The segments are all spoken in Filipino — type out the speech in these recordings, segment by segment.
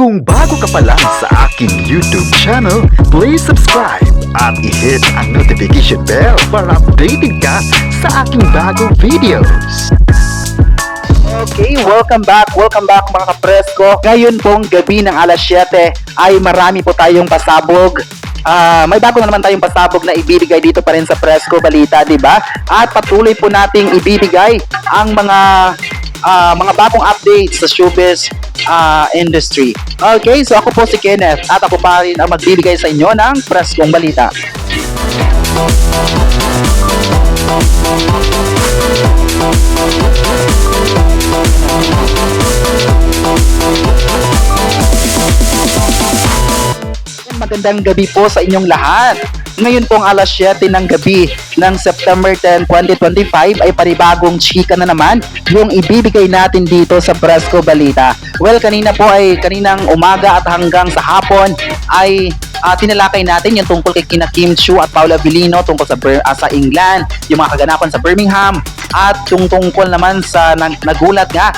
Kung bago ka pa lang sa aking YouTube channel, please subscribe at i-hit ang notification bell para updated ka sa aking bagong videos. Okay, welcome back mga kapresko. Ngayon pong gabi ng alas 7 ay marami po tayong pasabog. May bago na naman tayong pasabog na ibibigay dito pa rin sa Presko Balita, di ba? At patuloy po nating ibibigay ang mga bagong updates sa showbiz industry. Okay, so ako po si Kenneth at ako pa rin ang magbibigay sa inyo ng Preskong Balita. Magandang gabi po sa inyong lahat. Ngayon pong alas 7 ng gabi ng September 10, 2025 ay panibagong chika na naman yung ibibigay natin dito sa Presko Balita. Well, kaninang umaga at hanggang sa hapon ay tinalakay natin yung tungkol kay kina Kim Chiu at Paula Avellino tungkol sa England, yung mga kaganapan sa Birmingham, at yung tungkol naman sa nagulat nga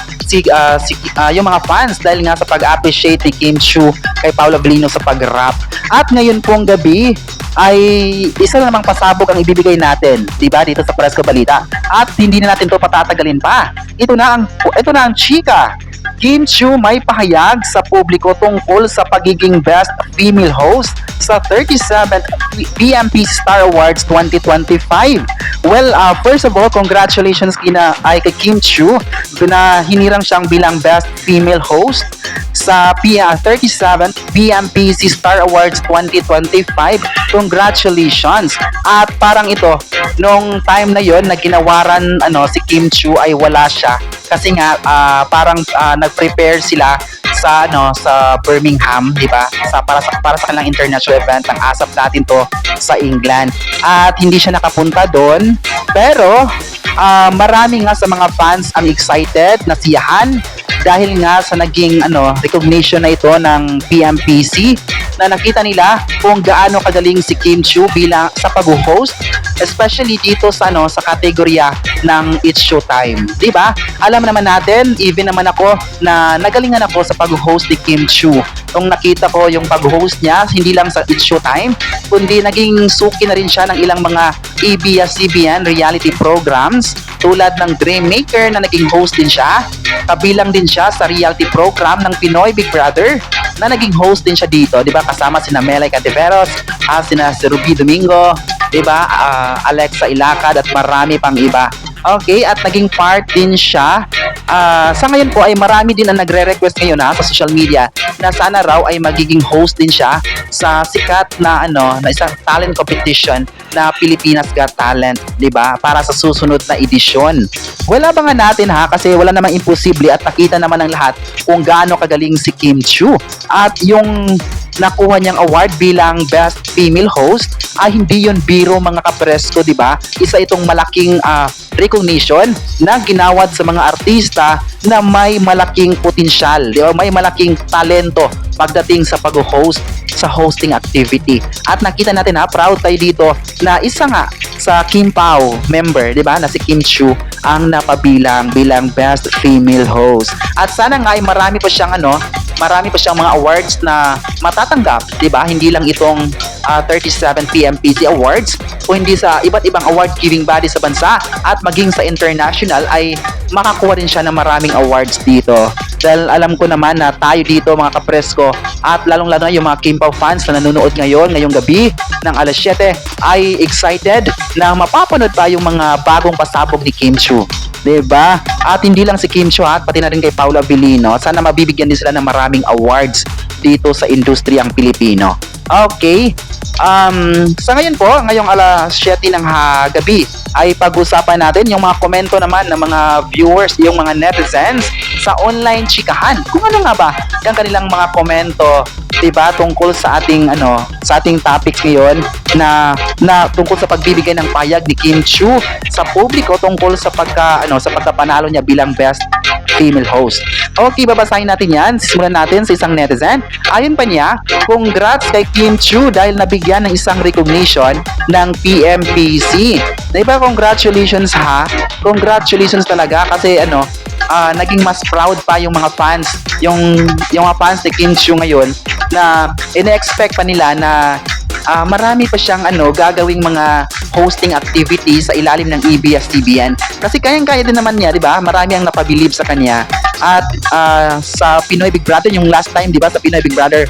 yung mga fans dahil nga sa pag-appreciate ni Kim Chiu kay Paula Avellino sa pag-rap. At ngayon pong gabi ay isa na namang pasabog ang ibibigay natin, di ba, dito sa Presko Balita. At hindi na natin to patatagalin pa. Ito na ang chika. Kim Chiu may pahayag sa publiko tungkol sa pagiging best female host sa 37th PMP Star Awards 2025. Well, first of all, congratulations kay Kim Chiu na hinirang siyang bilang best female host sa 37th PMPC Star Awards 2025. Congratulations! At parang ito, nung time na yon na ginawaran si Kim Chiu ay wala siya kasi nga parang nag-prepare sila sa Birmingham, di ba? Para sa kanilang international event ng ASAP natin to sa England. At hindi siya nakapunta doon, pero marami nga sa mga fans ang excited, nasiyahan dahil nga sa naging recognition na ito ng PMPC na nakita nila kung gaano kagaling si Kim Chiu bilang sa pag-host, especially dito sa kategorya ng It's Showtime. 'Di ba? Alam naman natin, even naman ako na nagalingan ako sa pag-host ni Kim Chiu. Nung nakita ko yung pag-host niya, hindi lang sa It's Showtime, kundi naging suki na rin siya ng ilang mga ABS-CBN reality programs tulad ng Dreammaker na naging host din siya. Kabilang din siya sa reality program ng Pinoy Big Brother na naging host din siya dito, 'di ba? Kasama sina Melay Cantiveros, sina Ruby Domingo, 'di ba? Alexa Ilacad at marami pang iba. Okay, at naging part din siya. Sa ngayon po ay marami din ang nagre-request ngayon sa social media na sana raw ay magiging host din siya sa sikat na na isang talent competition na Pilipinas Got Talent, 'di ba? Para sa susunod na edisyon. Wala abangan natin kasi wala namang imposible at nakita naman ng lahat kung gaano kagaling si Kim Chiu. At yung nakuha niyang award bilang best female host ay hindi yun biro mga kapresko, 'di ba? Isa itong malaking recognition na ginawad sa mga artista na may malaking potensyal, di ba? May malaking talento pagdating sa pag-host sa hosting activity. At nakita natin proud tayo dito na isa nga sa Kim Pao member, di ba, na si Kim Chiu ang napabilang bilang best female host. At sana nga ay marami pa siyang mga awards na matatanggap, di ba? Hindi lang itong 37 PMPC Awards, o hindi sa iba't ibang award giving body sa bansa at maging sa international ay makakuha rin siya ng maraming awards dito. Dahil alam ko naman na tayo dito mga kapresko at lalong-lalo na yung mga Kim Pao fans na nanonood ngayong gabing alas 7 ay excited na mapapanood pa yung mga bagong pasabog ni Kim Chiu. Diba? At hindi lang si Kim Chiu pati na rin kay Paula Avellino. Sana mabibigyan din sila ng maraming awards dito sa industriyang Pilipino. Okay. Sa ngayon po, ngayong alas 7 ng gabi ay pag-usapan natin yung mga komento naman ng mga viewers, yung mga netizens sa online chikahan. Kung ano nga ba yung kanilang mga komento, 'di ba, tungkol sa ating sa ating topics ngayon na tungkol sa pagbibigay ng pahayag ni Kim Chiu sa publiko tungkol sa pagkapanalo niya bilang best female host. Okay, babasahin natin yan. Simulan natin sa isang netizen. Ayon pa niya, congrats kay Kim Chiu dahil nabigyan ng isang recognition ng PMPC. Diba, congratulations Congratulations talaga kasi naging mas proud pa yung mga fans, yung mga fans ni Kim Chiu ngayon na ina-expect pa nila na marami pa siyang gagawing mga hosting activities sa ilalim ng ABS-CBN. Kasi kayang-kaya din naman niya, 'di ba? Marami ang napabilib sa kanya. At sa Pinoy Big Brother, yung last time, 'di ba, sa Pinoy Big Brother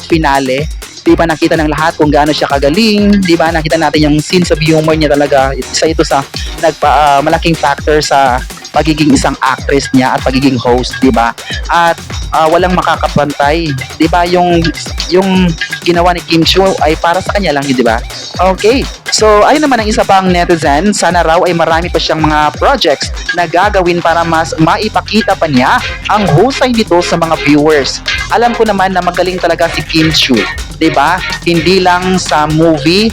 finale, 'di ba, nakita ng lahat kung gaano siya kagaling, 'di ba? Nakita natin yung sense of humor niya talaga. Isa ito sa malaking factor sa pagiging isang actress niya at pagiging host, 'di ba? At walang makakapantay, 'di ba? Yung ginawa ni Kim Chiu ay para sa kanya lang, 'di ba? Okay. So, ayun naman ang isa pang netizen, sana raw ay marami pa siyang mga projects na gagawin para mas maipakita pa niya ang husay nito sa mga viewers. Alam ko naman na magaling talaga si Kim Chiu, 'di ba? Hindi lang sa movie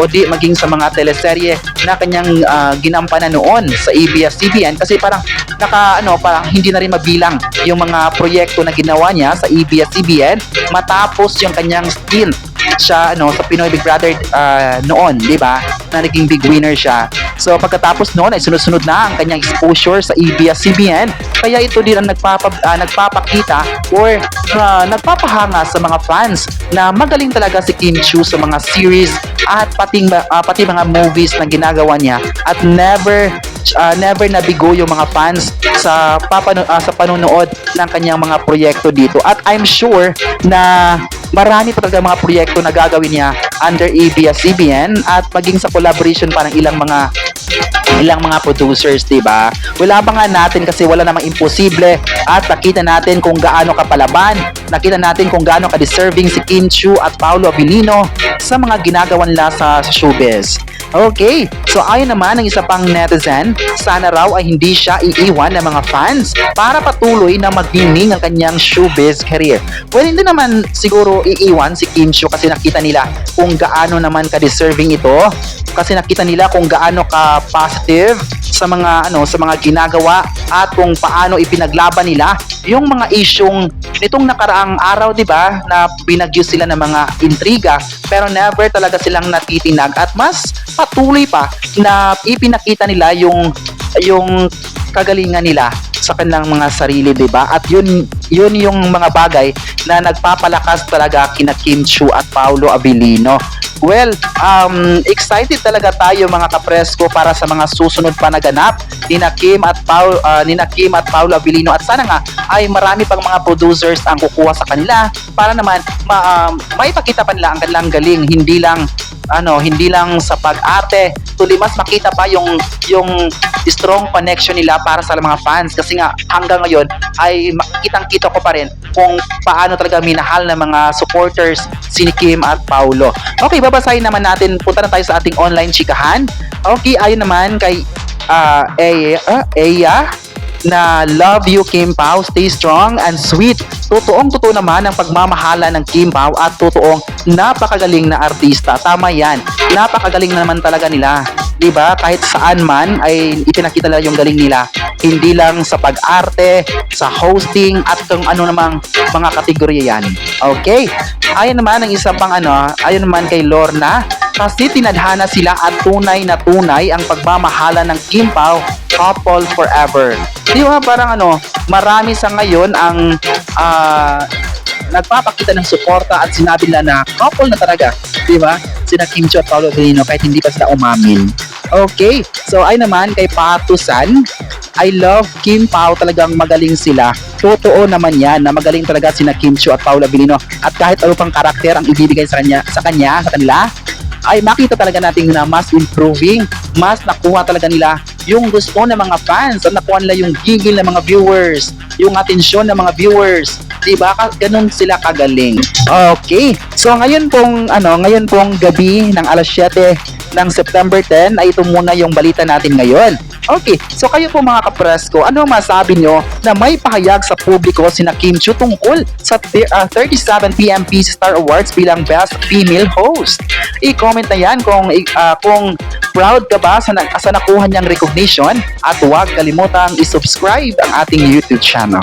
o di maging sa mga teleserye na kanyang ginampanan noon sa ABS-CBN, kasi parang parang hindi na rin mabilang yung mga proyekto na ginawa niya sa ABS-CBN matapos yung kanyang stint siya sa Pinoy Big Brother noon, 'di ba? Na naging big winner siya. So pagkatapos noon ay sunod-sunod na ang kanyang exposure sa ABS-CBN, kaya ito din ang nagpapakita or nagpapahanga sa mga fans na magaling talaga si Kim Chiu sa mga series at pati mga movies na ginagawa niya, at never nabigo yung mga fans sa panonood ng kanyang mga proyekto dito. At I'm sure na marami pa talaga mga proyekto na gagawin niya under ABS-CBN at maging sa collaboration pa ng ilang mga producers, 'di ba? Wala pa nga natin kasi wala namang imposible, at nakita natin kung gaano kapalaban, nakita natin kung gaano ka-deserving si Kim Chiu at Paolo Abilino sa mga ginagawa nila sa showbiz. Okay, so ayon naman ng isa pang netizen, sana raw ay hindi siya iiwan ng mga fans para patuloy na magdining ang kanyang showbiz career. Well, hindi naman siguro iiwan si Kim Chiu kasi nakita nila kung gaano naman ka-deserving ito, kasi nakita nila kung gaano ka-positive sa mga ginagawa at kung paano ipinaglaban nila yung mga isyung nitong nakaraang araw, 'di ba, na binagyo sila ng mga intriga, pero never talaga silang natitinag at mas patuloy pa na ipinakita nila yung kagalingan nila sa kanilang mga sarili, 'di ba? At yun yung mga bagay na nagpapalakas talaga kina Kim Chiu at Paolo Abilino. Well, excited talaga tayo mga kapresko para sa mga susunod pa na ganap nina Kim at Paolo Abilino, at sana nga ay marami pang mga producers ang kukuha sa kanila para naman maipakita pa nila ang kanilang galing, hindi lang sa pag-arte, tuloy mas makita pa yung strong connection nila para sa mga fans, kasi nga hanggang ngayon ay kitang-kita ko pa rin kung paano talaga minahal ng mga supporters si Kim at Paolo. Okay, babasahin naman natin, punta na tayo sa ating online chikahan. Okay, ayon naman kay Eya na love you Kim Pao, stay strong and sweet. Totoong-totoo naman ang pagmamahala ng Kim Pao at totoong napakagaling na artista. Tama yan, napakagaling naman talaga nila, 'di ba? Kahit saan man ay ipinakita nila yung galing nila, hindi lang sa pag-arte, sa hosting at kung ano namang mga kategorya yan. Okay, ayon naman ang isa pang ayon naman kay Lorna, kasi tinadhana sila at tunay na tunay ang pagmamahala ng Kim Pao, couple forever. Di ba, parang marami sa ngayon ang nagpapakita ng suporta at sinabi nila na couple na talaga, di ba? Sina Kim Chiu at Paolo Abilino kahit hindi pa sila umamin. Okay, so ay naman kay Patusan, I love Kim Pao, talagang magaling sila. Totoo naman yan na magaling talaga sina Kim Chiu at Paolo Abilino, at kahit ano pang karakter ang ibibigay sa kanila, ay makita talaga natin na mas improving, mas nakuha talaga nila yung gusto ng mga fans at nakuha nila yung gigil ng mga viewers, yung atensyon ng mga viewers. Diba? Ganun sila kagaling. Okay. So ngayon pong gabi ng alas 7 ng September 10 ay ito muna yung balita natin ngayon. Okay, so kayo po mga kapresko, ano masabi nyo na may pahayag sa publiko sina Kim Chiu tungkol sa 37 PMP Star Awards bilang Best Female Host? I-comment na yan kung proud ka ba sa nakuha niyang recognition, at huwag kalimutang i-subscribe ang ating YouTube channel.